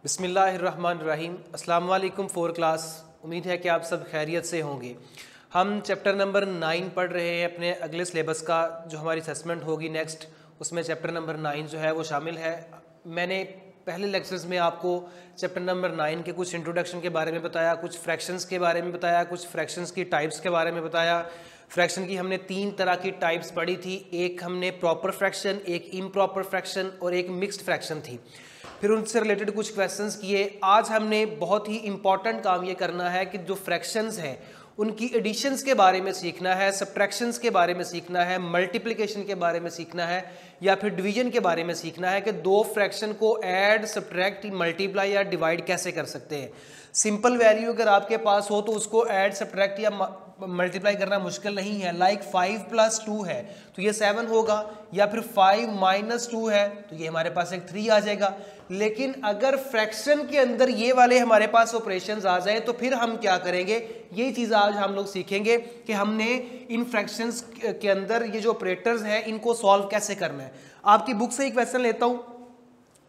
बिस्मिल्लाहिर्रहमानिर्रहीम। अस्सलाम वालेकुम फोर क्लास। उम्मीद है कि आप सब खैरियत से होंगे। हम चैप्टर नंबर 9 पढ़ रहे हैं अपने अगले सिलेबस का, जो हमारी असेसमेंट होगी नेक्स्ट, उसमें चैप्टर नंबर 9 जो है वो शामिल है। मैंने पहले लेक्चर्स में आपको चैप्टर नंबर 9 के कुछ इंट्रोडक्शन के बारे में बताया, कुछ फ्रैक्शंस के बारे में बताया, कुछ फ्रैक्शंस की टाइप्स के बारे में बताया। फ्रैक्शन की हमने 3 तरह की टाइप्स पढ़ी थी। एक हमने प्रॉपर फ्रैक्शन, एक इम्प्रॉपर फ्रैक्शन और एक मिक्स्ड फ्रैक्शन थी। फिर उनसे रिलेटेड कुछ क्वेश्चंस किए। आज हमने बहुत ही इंपॉर्टेंट काम ये करना है कि जो फ्रैक्शंस हैं उनकी एडिशंस के बारे में सीखना है, सब्ट्रैक्शंस के बारे में सीखना है, मल्टीप्लिकेशन के बारे में सीखना है, या फिर डिवीजन के बारे में सीखना है कि दो फ्रैक्शन को ऐड, सब्ट्रैक्ट, मल्टीप्लाई या डिवाइड कैसे कर सकते हैं। सिंपल वैल्यू अगर आपके पास हो तो उसको ऐड, सब्ट्रैक्ट या मल्टीप्लाई करना मुश्किल नहीं है। लाइक 5 + 2 है तो ये 7 होगा, या फिर 5 - 2 है तो ये हमारे पास एक 3 आ जाएगा। लेकिन अगर फ्रैक्शन के अंदर ये वाले हमारे पास ऑपरेशंस आ जाए तो फिर हम क्या करेंगे, यही चीज़ आज हम लोग सीखेंगे कि हमने इन फ्रैक्शंस के अंदर ये जो ऑपरेटर्स हैं इनको सॉल्व कैसे करना है। आपकी बुक से एक क्वेश्चन लेता हूँ।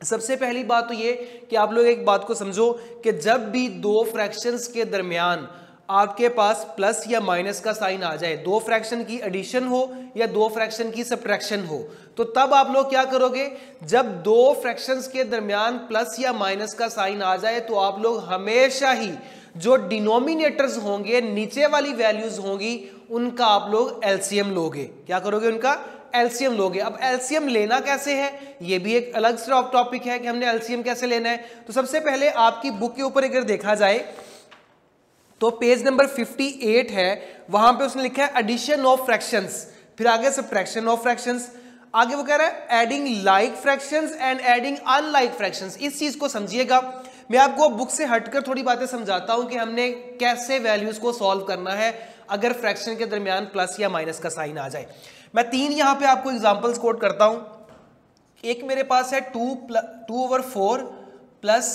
सबसे पहली बात तो ये कि आप लोग एक बात को समझो कि जब भी दो फ्रैक्शंस के दरमियान आपके पास प्लस या माइनस का साइन आ जाए, दो फ्रैक्शन की एडिशन हो या दो फ्रैक्शन की सब्ट्रैक्शन हो, तो तब आप लोग क्या करोगे, जब दो फ्रैक्शंस के दरमियान प्लस या माइनस का साइन आ जाए तो आप लोग हमेशा ही जो डिनोमिनेटर्स होंगे, नीचे वाली वैल्यूज होंगी, उनका आप लोग एलसीएम लोगे। क्या करोगे, उनका एलसीएम लोगे। अब एलसीएम लेना कैसे है, ये भी एक अलग से टॉपिक है कि हमने एलसीएम कैसे लेना है। तो सबसे पहले आपकी बुक के ऊपर अगर देखा जाए तो पेज नंबर 58 है, वहां पे उसने लिखा है एडिशन ऑफ फ्रैक्शंस, फिर आगे सब्ट्रैक्शन ऑफ फ्रैक्शंस, आगे वो कह रहा है adding like fractions and adding unlike fractions. इस चीज को समझिएगा। मैं आपको बुक से हटकर थोड़ी बातें समझाता हूं कि हमने कैसे वैल्यूज को सॉल्व करना है अगर फ्रैक्शन के दरमियान प्लस या माइनस का साइन आ जाए। मैं 3 यहां पे आपको एग्जांपल्स कोट करता हूं। एक मेरे पास है 2/4 प्लस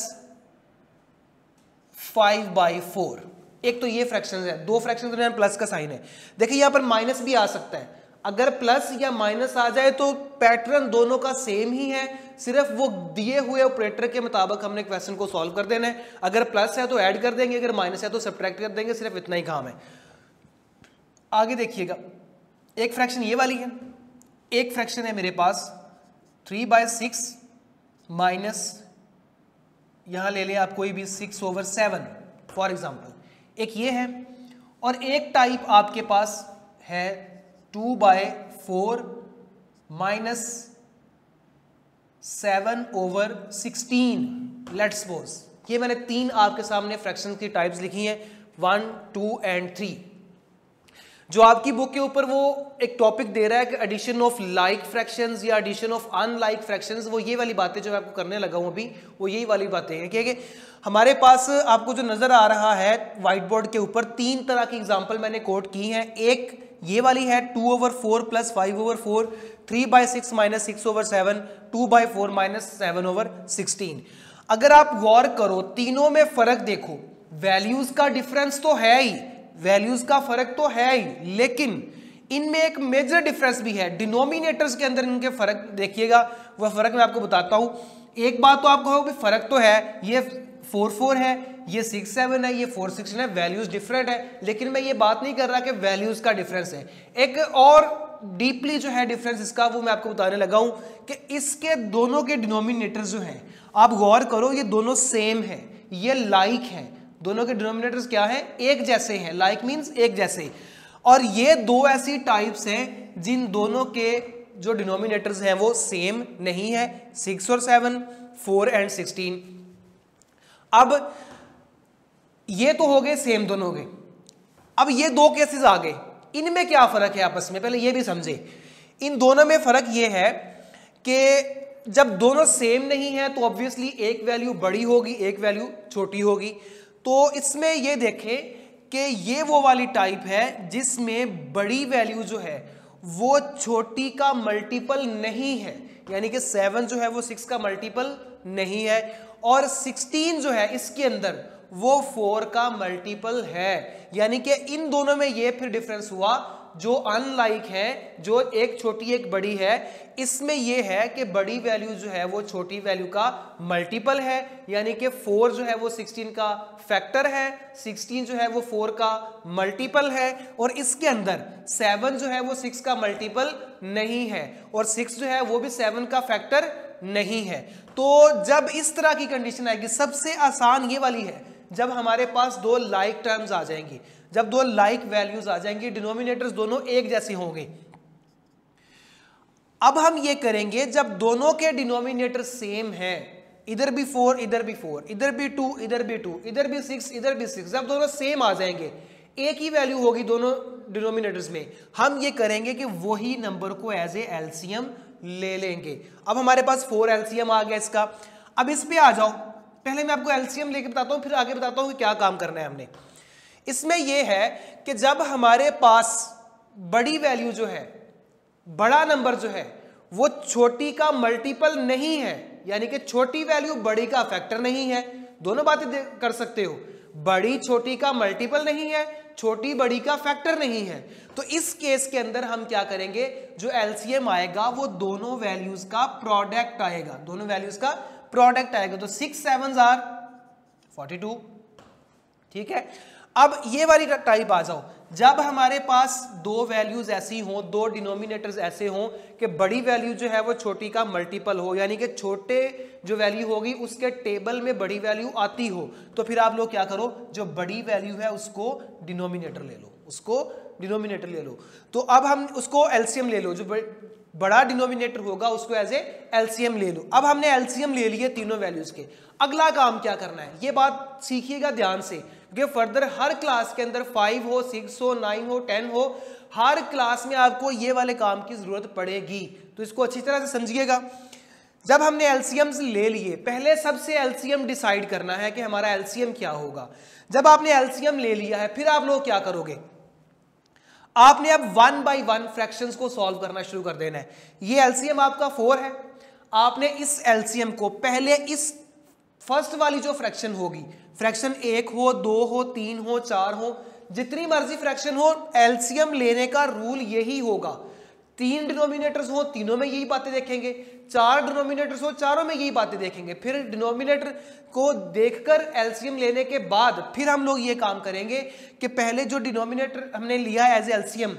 5/4। एक तो ये फ्रैक्शन है, दो फ्रैक्शन के दरमियान प्लस का साइन है। देखिए यहां पर माइनस भी आ सकता है। अगर प्लस या माइनस आ जाए तो पैटर्न दोनों का सेम ही है, सिर्फ वो दिए हुए ऑपरेटर के मुताबिक हमने क्वेश्चन को सॉल्व कर देना है। अगर प्लस है तो ऐड कर देंगे, अगर माइनस है तो सब्ट्रैक्ट कर देंगे, सिर्फ इतना ही काम है। आगे देखिएगा, एक फ्रैक्शन ये वाली है, एक फ्रैक्शन है मेरे पास 3/6 माइनस, यहां ले लें आप कोई भी 6/7 फॉर एग्जाम्पल, एक ये है। और एक टाइप आपके पास है 2/4 माइनस 7/16। लेट्स सपोज ये मैंने 3 आपके सामने फ्रैक्शन की टाइप्स लिखी हैं, 1, 2 एंड 3। जो आपकी बुक के ऊपर वो एक टॉपिक दे रहा है कि एडिशन ऑफ लाइक फ्रैक्शंस या एडिशन ऑफ अनलाइक फ्रैक्शंस, वो ये वाली बातें जो मैं आपको करने लगा हूं अभी, वो यही वाली बातें हैं। क्योंकि हमारे पास आपको जो नजर आ रहा है व्हाइट बोर्ड के ऊपर 3 तरह की एग्जांपल मैंने कोट की हैं। एक ये वाली है 2/4 प्लस 5/4, 3/6 माइनस 6/7, 2/4 माइनस 7/16। अगर आप गौर करो, तीनों में फर्क देखो, वैल्यूज का डिफरेंस तो है ही, वैल्यूज का फर्क तो है ही, लेकिन इनमें एक मेजर डिफरेंस भी है। डिनोमिनेटर्स के अंदर इनके फर्क देखिएगा, वह फर्क मैं आपको बताता हूं। एक बात तो आप कहोगे फर्क तो है, ये 4/4 है, ये 6/7 है, ये 4/16 है, वैल्यूज डिफरेंट है, लेकिन मैं ये बात नहीं कर रहा कि वैल्यूज का डिफरेंस है। एक और डीपली जो है डिफरेंस इसका, वो मैं आपको बताने लगा हूं कि इसके दोनों के डिनोमिनेटर्स जो हैं, आप गौर करो, ये दोनों सेम है, ये लाइक है। दोनों के डिनोमिनेटर्स क्या है, एक जैसे हैं। लाइक मींस एक जैसे। और ये दो ऐसी टाइप्स हैं जिन दोनों के जो डिनोमिनेटर्स हैं वो सेम नहीं है, 6 और 7, 4 एंड 16। अब ये तो हो गए सेम दोनों के। अब ये दो केसेस आ गए, इनमें क्या फर्क है आपस में, पहले ये भी समझे। इन दोनों में फर्क ये है कि जब दोनों सेम नहीं है तो ऑब्वियसली एक वैल्यू बड़ी होगी, एक वैल्यू छोटी होगी। तो इसमें ये देखें कि ये वो वाली टाइप है जिसमें बड़ी वैल्यू जो है वो छोटी का मल्टीपल नहीं है, यानी कि 7 जो है वो 6 का मल्टीपल नहीं है, और 16 जो है इसके अंदर वो 4 का मल्टीपल है। यानी कि इन दोनों में ये फिर डिफरेंस हुआ जो अनलाइक है, जो एक छोटी एक बड़ी है, इसमें ये है कि बड़ी वैल्यू जो है वो छोटी वैल्यू का मल्टीपल है, यानी कि 4 जो है वो 16 का फैक्टर है, 16 जो है वो 4 का मल्टीपल है, और इसके अंदर 7 जो है वो 6 का मल्टीपल नहीं है, और 6 जो है वो भी 7 का फैक्टर नहीं है। तो जब इस तरह की कंडीशन आएगी, सबसे आसान ये वाली है, जब हमारे पास दो लाइक टर्म्स आ जाएंगी, जब दो लाइक वैल्यूज आ जाएंगी, डिनोमिनेटर्स दोनों एक जैसे होंगे। अब हम ये करेंगे जब दोनों के डिनोमिनेटर सेम है, इधर भी 4 इधर भी 4, इधर भी 2 इधर भी 2, इधर भी 6 इधर भी 6, जब दोनों सेम आ जाएंगे, एक ही वैल्यू होगी दोनों डिनोमिनेटर्स में, हम ये करेंगे कि वही नंबर को एज ए एलसीएम ले लेंगे। अब हमारे पास 4 एलसीएम आ गया इसका। अब इस पे आ जाओ, पहले मैं आपको एलसीएम लेके बताता हूं, फिर आगे बताता हूं कि क्या काम करना है हमने। इसमें यह है कि जब हमारे पास बड़ी वैल्यू जो है, बड़ा नंबर जो है वो छोटी का मल्टीपल नहीं है, यानी कि छोटी वैल्यू बड़ी का फैक्टर नहीं है, दोनों बातें कर सकते हो, बड़ी छोटी का मल्टीपल नहीं है, छोटी बड़ी का फैक्टर नहीं है, तो इस केस के अंदर हम क्या करेंगे, जो एलसीएम आएगा वो दोनों वैल्यूज का प्रोडक्ट आएगा, दोनों वैल्यूज का प्रोडक्ट आएगा। तो 6 7s आर 42, ठीक है। अब ये वाली टाइप आ जाओ, जब हमारे पास दो वैल्यूज ऐसी हों, दो डिनोमिनेटर्स ऐसे हों कि बड़ी वैल्यू जो है वो छोटी का मल्टीपल हो, यानी कि छोटे जो वैल्यू होगी उसके टेबल में बड़ी वैल्यू आती हो, तो फिर आप लोग क्या करो, जो बड़ी वैल्यू है उसको डिनोमिनेटर ले लो, उसको डिनोमिनेटर ले लो। तो अब हम उसको एलसीएम ले लो, जो बड़ा डिनोमिनेटर होगा उसको एज ए एलसीएम ले लो। अब हमने एलसीएम ले लिए तीनों वैल्यूज के, अगला काम क्या करना है, ये बात सीखिएगा ध्यान से, क्योंकि फर्दर हर क्लास के अंदर 5 हो, 6 हो, 9 हो, 10 हो, हर क्लास में आपको ये वाले काम की जरूरत पड़ेगी, तो इसको अच्छी तरह से समझिएगा। जब हमने एलसीएम्स ले लिए, पहले सबसे एलसीएम डिसाइड करना है कि हमारा एलसीएम क्या होगा। जब आपने एलसीएम ले लिया है, फिर आप लोग क्या करोगे, आपने अब 1 बाई 1 फ्रैक्शंस को सॉल्व करना शुरू कर देना है। ये एलसीएम आपका 4 है, आपने इस एलसीएम को पहले इस फर्स्ट वाली जो फ्रैक्शन होगी, फ्रैक्शन 1 हो, 2 हो, 3 हो, 4 हो, जितनी मर्जी फ्रैक्शन हो, एलसीएम लेने का रूल यही होगा। 3 डिनोमिनेटर्स हो, तीनों में यही बातें देखेंगे, 4 डिनोमिनेटर्स हो, चारों में यही बातें देखेंगे। फिर डिनोमिनेटर को देखकर एलसीएम लेने के बाद फिर हम लोग ये काम करेंगे कि पहले जो डिनोमिनेटर हमने लिया एज एलसीएम,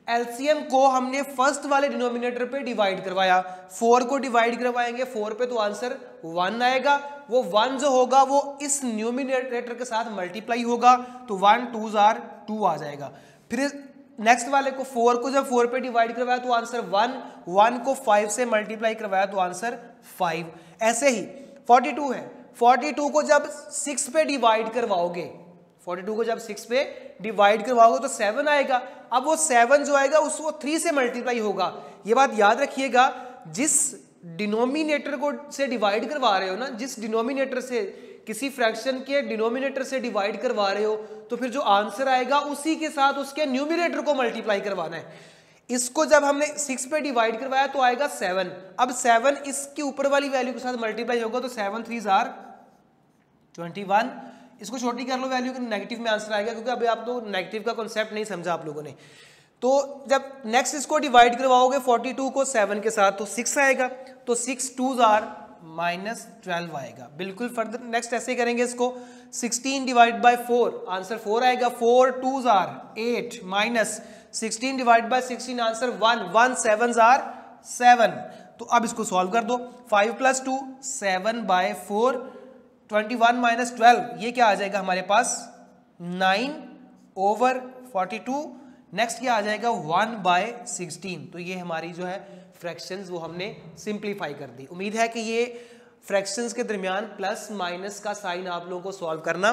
एलसीएम को हमने फर्स्ट वाले डिनोमिनेटर पे डिवाइड करवाया, 4 को डिवाइड करवाएंगे 4 पे, तो आंसर 1 आएगा। वो 1 जो होगा वो इस न्यूमिनेटर के साथ मल्टीप्लाई होगा, तो 1 2s आर 2 आ जाएगा। फिर नेक्स्ट वाले को 4 को जब 4 पे डिवाइड करवाया तो आंसर 1, 1 को 5 से मल्टीप्लाई करवाया तो आंसर 5। ऐसे ही 42 है, 42 को जब 6 पे डिवाइड करवाओगे, 42 को जब 6 पे डिवाइड करवाओगे तो 7 आएगा। अब वो 7 जो आएगा उसको 3 से मल्टीप्लाई होगा। ये बात याद रखिएगा, जिस डिनोमिनेटर को से डिवाइड करवा रहे हो ना, जिस डिनोमिनेटर से किसी फ्रैक्शन के डिनोमिनेटर से डिवाइड करवा रहे हो, तो फिर जो आंसर आएगा उसी के साथ उसके न्यूमिनेटर को मल्टीप्लाई करवाना है। इसको जब हमने 6 पे डिवाइड करवाया तो आएगा 7। अब 7 इसके ऊपर वाली वैल्यू के साथ मल्टीप्लाई होगा, तो 7 3s आर 21। इसको छोटी कर लो वैल्यू, नेगेटिव में आंसर आएगा, क्योंकि अभी आप लोग नेगेटिव का कॉन्सेप्ट नहीं समझा आप लोगों ने। तो जब नेक्स्ट इसको डिवाइड करवाओगे 42 को 7 के साथ, तो 6 आएगा, तो 6 2s आर -12 आएगा। बिल्कुल फर्दर नेक्स्ट ऐसे करेंगे इसको, 16 डिवाइड बाय 4 आंसर 4 आएगा, 4 2s are 8 minus 16 divide by 16 answer 1, 1 7s are 7। तो अब इसको सॉल्व कर दो, 5 + 2 7 बाय 4, 21 माइनस 12, ये क्या आ जाएगा हमारे पास 9/42। नेक्स्ट क्या आ जाएगा 1/16। तो ये हमारी जो है फ्रैक्शंस वो हमने सिंप्लीफाई कर दी। उम्मीद है कि ये फ्रैक्शंस के दरमियान प्लस माइनस का साइन आप लोगों को सॉल्व करना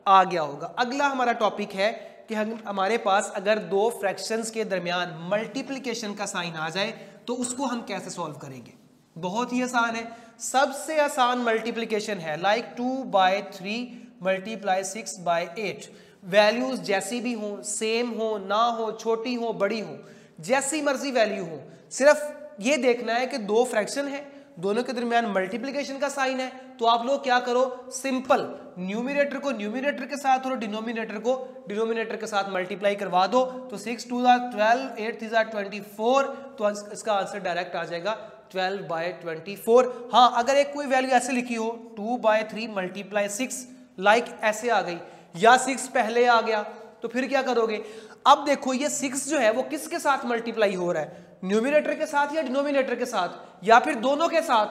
आ गया होगा। अगला हमारा टॉपिक है कि हमारे पास अगर दो फ्रैक्शंस के दरमियान मल्टीप्लिकेशन का साइन आ जाए तो उसको हम कैसे सॉल्व करेंगे। बहुत ही आसान है, सबसे आसान मल्टीप्लिकेशन है, लाइक 2/3 × 6/8। वैल्यूज जैसी भी हो, सेम हो ना हो, छोटी हो बड़ी हो, जैसी मर्जी वैल्यू हो, सिर्फ ये देखना है कि दो फ्रैक्शन है, दोनों के दरमियान मल्टीप्लिकेशन का साइन है, तो आप लोग क्या करो, सिंपल न्यूमिनेटर को न्यूमिनेटर के साथ और डिनोमिनेटर को डिनोमिनेटर के साथ मल्टीप्लाई करवा दो, तो 6 2 12, 8 3 24, तो इसका आंसर डायरेक्ट आ जाएगा 12/24। हाँ, अगर एक कोई वैल्यू ऐसे लिखी हो 2/3 मल्टीप्लाई 6 लाइक ऐसे आ गई, या 6 पहले आ गया, तो फिर क्या करोगे। अब देखो ये 6 जो है वो किसके साथ मल्टीप्लाई हो रहा है, न्यूमिनेटर के साथ या डिनोमिनेटर के साथ, या फिर दोनों के साथ।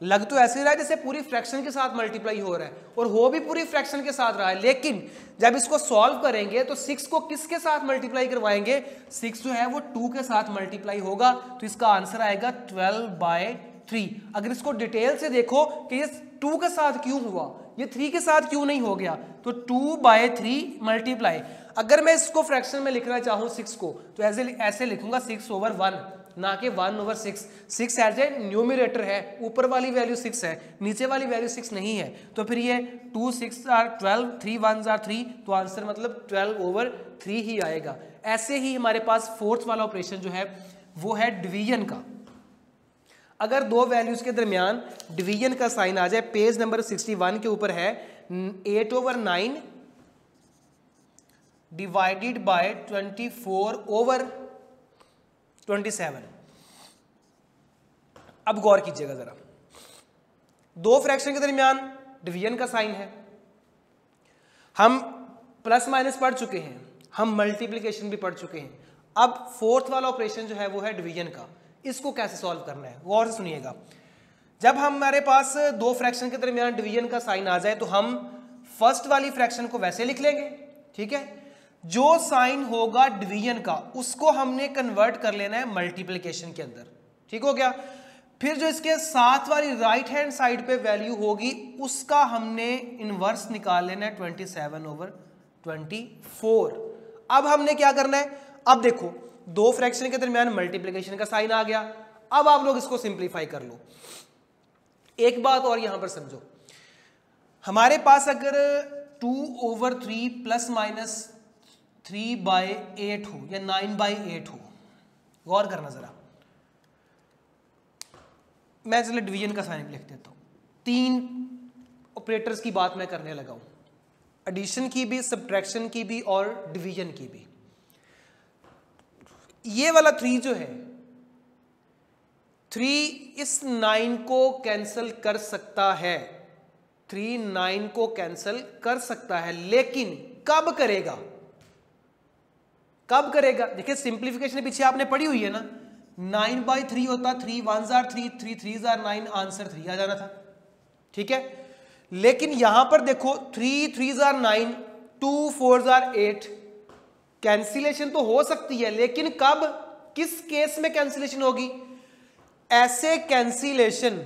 लग तो ऐसे रहा है जैसे पूरी फ्रैक्शन के साथ मल्टीप्लाई हो रहा है, और हो भी पूरी फ्रैक्शन के साथ रहा है, लेकिन जब इसको सॉल्व करेंगे तो 6 को किसके साथ मल्टीप्लाई करवाएंगे, 6 जो है वो 2 के साथ मल्टीप्लाई होगा, तो इसका आंसर आएगा 12/3। अगर इसको डिटेल से देखो कि ये 2 के साथ क्यों हुआ, ये 3 के साथ क्यों नहीं हो गया, तो 2/3 मल्टीप्लाई। अगर मैं इसको फ्रैक्शन में लिखना चाहूँ 6 को, तो ऐसे लिखूंगा 6/1, ना कि 1/6। 6 एज ए न्यूमिनेटर है, ऊपर वाली वैल्यू 6 है, नीचे वाली वैल्यू 6 नहीं है, तो फिर ये 2 6 12, 3 1 3, तो आंसर मतलब 12/3 ही आएगा। ऐसे ही हमारे पास फोर्थ वाला ऑपरेशन जो है वो है डिवीजन का। अगर दो वैल्यूज के दरमियान डिवीजन का साइन आ जाए, पेज नंबर 61 के ऊपर है 8/9 डिवाइडेड बाय 24/27। अब गौर कीजिएगा जरा, दो फ्रैक्शन के दरमियान डिवीजन का साइन है, हम प्लस माइनस पढ़ चुके हैं, हम मल्टीप्लिकेशन भी पढ़ चुके हैं। अब फोर्थ वाला ऑपरेशन जो है वो है डिवीजन का, इसको कैसे सॉल्व करना है गौर से सुनिएगा। जब हमारे पास दो फ्रैक्शन के दरमियान डिवीजन का साइन आ जाए तो हम फर्स्ट वाली फ्रैक्शन को वैसे लिख लेंगे, ठीक है। जो साइन होगा डिवीजन का उसको हमने कन्वर्ट कर लेना है मल्टीप्लिकेशन के अंदर, ठीक हो गया। फिर जो इसके साथ वाली राइट हैंड साइड पे वैल्यू होगी उसका हमने इनवर्स निकाल लेना है 27/24। अब हमने क्या करना है, अब देखो दो फ्रैक्शन के दरमियान मल्टीप्लिकेशन का साइन आ गया, अब आप लोग इसको सिंप्लीफाई कर लो। एक बात और यहां पर समझो, हमारे पास अगर 2/3 प्लस माइनस 3/8 हो या 9/8 हो, गौर करना जरा, मैं चलो डिवीजन का साइन लिख देता हूं। 3 ऑपरेटर्स की बात मैं करने लगा हूं, एडिशन की भी, सब्ट्रैक्शन की भी और डिवीजन की भी। ये वाला 3 जो है, 3 इस 9 को कैंसिल कर सकता है, 3 9 को कैंसिल कर सकता है, लेकिन कब करेगा, कब करेगा। देखिए सिंप्लीफिकेशन पीछे आपने पढ़ी हुई है ना, 9/3 होता, 3 1 3, 3 3 9, आंसर 3 आ जाना था, ठीक है। लेकिन यहां पर देखो 3 3 9, 2 4 8, कैंसिलेशन तो हो सकती है, लेकिन कब, किस केस में कैंसिलेशन होगी। ऐसे कैंसिलेशन,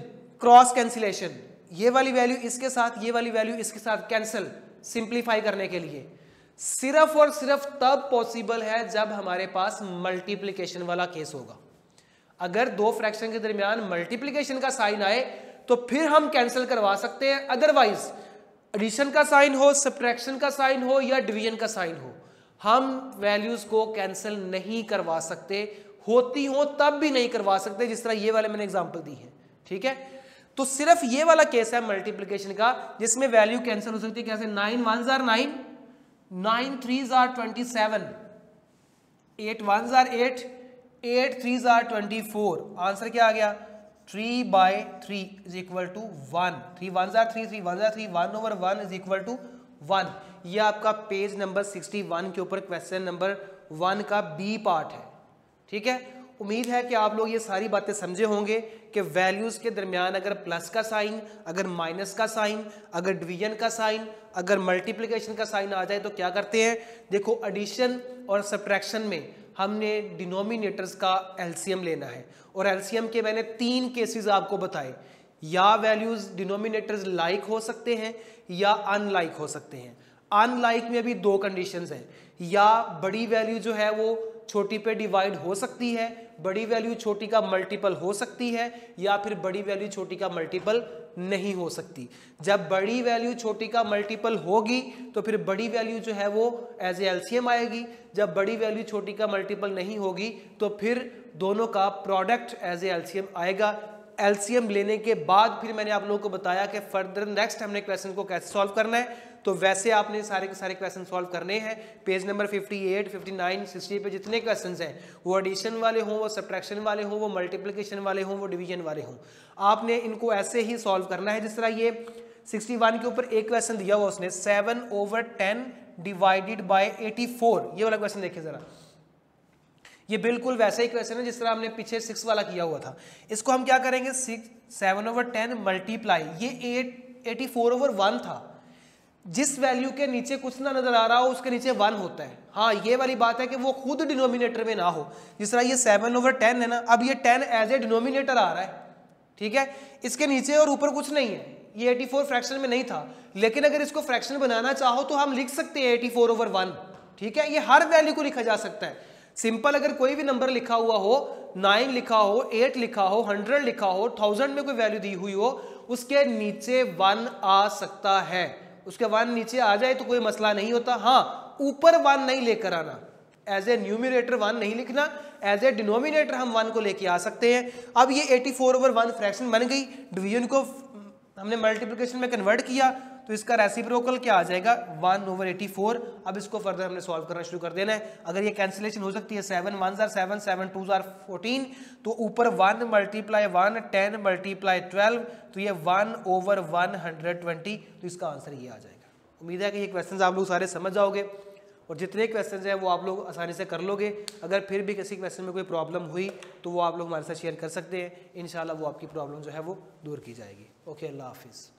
क्रॉस कैंसिलेशन, ये वाली वैल्यू इसके साथ, ये वाली वैल्यू इसके साथ कैंसिल, सिंप्लीफाई करने के लिए सिर्फ और सिर्फ तब पॉसिबल है जब हमारे पास मल्टीप्लिकेशन वाला केस होगा। अगर दो फ्रैक्शन के दरमियान मल्टीप्लिकेशन का साइन आए तो फिर हम कैंसिल करवा सकते हैं, अदरवाइज एडिशन का साइन हो, सब्ट्रैक्शन का साइन हो या डिवीजन का साइन हो, हम वैल्यूज को कैंसिल नहीं करवा सकते, होती हो तब भी नहीं करवा सकते, जिस तरह ये वाले मैंने एग्जांपल दी है, ठीक है। तो सिर्फ ये वाला केस है मल्टीप्लिकेशन का जिसमें वैल्यू कैंसिल हो सकती है। कैसे, 9 1 9, 9 3 27, 8 1 8, 8 3 24, आंसर क्या आ गया 3/3 is equal to 1, 3 1 3, 3 1 3, 1/1 is equal to 1। ये आपका पेज नंबर 61 के ऊपर क्वेश्चन नंबर 1 का बी पार्ट है, ठीक है। उम्मीद है कि आप लोग ये सारी बातें समझे होंगे कि वैल्यूज के दरमियान अगर प्लस का साइन, अगर माइनस का साइन, अगर डिवीजन का साइन, अगर मल्टीप्लिकेशन का साइन आ जाए तो क्या करते हैं। देखो एडिशन और सब्ट्रैक्शन में हमने डिनोमिनेटर्स का एलसीएम लेना है, और एलसीएम के मैंने 3 केसेस आपको बताए, या वैल्यूज डिनोमिनेटर्स लाइक हो सकते हैं या अनलाइक हो सकते हैं। अनलाइक में भी 2 कंडीशंस हैं, या बड़ी वैल्यू जो है वो छोटी पे डिवाइड हो सकती है, बड़ी वैल्यू छोटी का मल्टीपल हो सकती है, या फिर बड़ी वैल्यू छोटी का मल्टीपल नहीं हो सकती। जब बड़ी वैल्यू छोटी का मल्टीपल होगी तो फिर बड़ी वैल्यू जो है वो एज ए एलसीएम आएगी, जब बड़ी वैल्यू छोटी का मल्टीपल नहीं होगी तो फिर दोनों का प्रोडक्ट एज ए एलसीएम आएगा। एलसीएम लेने के बाद फिर मैंने आप लोगों को बताया कि फर्दर नेक्स्ट हमने क्वेश्चन को कैसे सॉल्व करना है। तो वैसे आपने सारे के सारे क्वेश्चन सॉल्व करने हैं। पेज नंबर 58, 59, 60 पे जितने क्वेश्चन हैं वो एडिशन वाले हों, वो सब्ट्रैक्शन वाले हों, वो मल्टीप्लिकेशन वाले हों, वो डिवीजन वाले हों, आपने इनको ऐसे ही सॉल्व करना है। जिस तरह ये 61 के ऊपर एक क्वेश्चन दिया हुआ उसने 7/10 डिवाइडेड बाय 84, ये वाला क्वेश्चन देखिए जरा, ये बिल्कुल वैसा ही क्वेश्चन है जिस तरह हमने पीछे 6 वाला किया हुआ था। इसको हम क्या करेंगे, 7/10 मल्टीप्लाई, ये 84/1 था। जिस वैल्यू के नीचे कुछ ना नजर आ रहा हो उसके नीचे 1 होता है। हाँ, ये वाली बात है कि वो खुद डिनोमिनेटर में ना हो। जिस तरह ये 7/10 है ना, अब ये 10 एज ए डिनोमिनेटर आ रहा है, ठीक है, इसके नीचे और ऊपर कुछ नहीं है, ये 84 फ्रैक्शन में नहीं था। लेकिन अगर इसको फ्रैक्शन बनाना चाहो तो हम लिख सकते हैं 84/1, ठीक है, ये हर वैल्यू को लिखा जा सकता है। सिंपल अगर कोई भी नंबर लिखा हुआ हो, 9 लिखा हो, 8 लिखा हो, 100 लिखा हो, 1000 में कोई वैल्यू दी हुई हो, उसके नीचे 1 आ सकता है। उसके 1 नीचे आ जाए तो कोई मसला नहीं होता। हाँ, ऊपर 1 नहीं लेकर आना, एज ए न्यूमिनेटर 1 नहीं लिखना, एज ए डिनोमिनेटर हम 1 को लेके आ सकते हैं। अब ये 84/1 फ्रैक्शन बन गई, डिवीजन को हमने मल्टीप्लिकेशन में कन्वर्ट किया तो इसका रेसिप्रोकल क्या आ जाएगा, 1/84। अब इसको फर्दर हमने सॉल्व करना शुरू कर देना है। अगर ये कैंसिलेशन हो सकती है, 7 1s are 7, 7 2s are 14, तो ऊपर 1 मल्टीप्लाई 1, 10 मल्टीप्लाई 12, तो ये 1/120, तो इसका आंसर ये आ जाएगा। उम्मीद है कि ये क्वेश्चन आप लोग सारे समझ जाओगे और जितने क्वेश्चन हैं वो आप लोग आसानी से कर लोगे। अगर फिर भी किसी क्वेश्चन में कोई प्रॉब्लम हुई तो वो आप लोग हमारे साथ शेयर कर सकते हैं, इंशाल्लाह वो आपकी प्रॉब्लम जो है वो दूर की जाएगी। ओके, अल्लाह हाफिज़।